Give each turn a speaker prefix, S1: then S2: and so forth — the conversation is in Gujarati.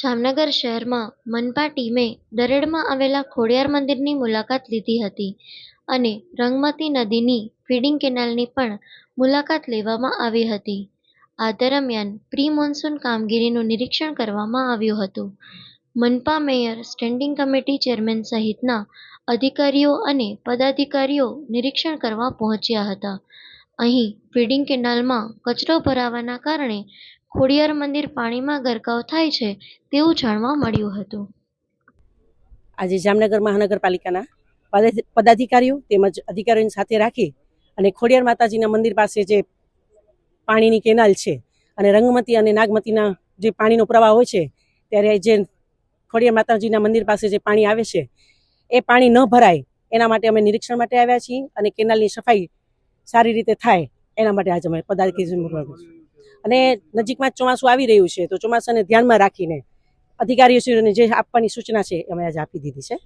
S1: જામનગર શહેરમાં મનપા ટીમે દરેડમાં આવેલા ખોડિયાર મંદિરની મુલાકાત લીધી હતી અને રંગમતી નદીની ફીડિંગ કેનાલની પણ મુલાકાત લેવામાં આવી હતી. આ દરમિયાન પ્રી મોન્સૂન કામગીરીનું નિરીક્ષણ કરવામાં આવ્યું હતું. મનપા મેયર, સ્ટેન્ડિંગ કમિટી ચેરમેન સહિતના અધિકારીઓ અને પદાધિકારીઓ નિરીક્ષણ કરવા પહોંચ્યા હતા. અહીં ફીડિંગ કેનાલમાં કચરો ભરાવાના કારણે ખોડિયાર મંદિર પાણીમાં ગરકાવ થાય છે તેવું જાણવા મળ્યું હતું.
S2: આજે જામનગર મહાનગરપાલિકાના પદાધિકારીઓ તેમજ અધિકારીઓની સાથે રાખી અને ખોડિયાર માતાજીના મંદિર પાસે જે પાણીની કેનાલ છે અને રંગમતી અને નાગમતીના જે પાણીનો પ્રવાહ હોય છે, ત્યારે જે ખોડિયાર માતાજીના મંદિર પાસે જે પાણી આવે છે એ પાણી ન ભરાય એના માટે અમે નિરીક્ષણ માટે આવ્યા છીએ અને કેનાલની સફાઈ સારી રીતે થાય એના માટે આજે અમે પદાધિકારીઓ અને નજીકમાં ચોમાસું આવી રહ્યું છે તો ચોમાસાને ધ્યાનમાં રાખીને અધિકારીઓને જે આપવાની સૂચના છે અમે આજે આપી દીધી છે.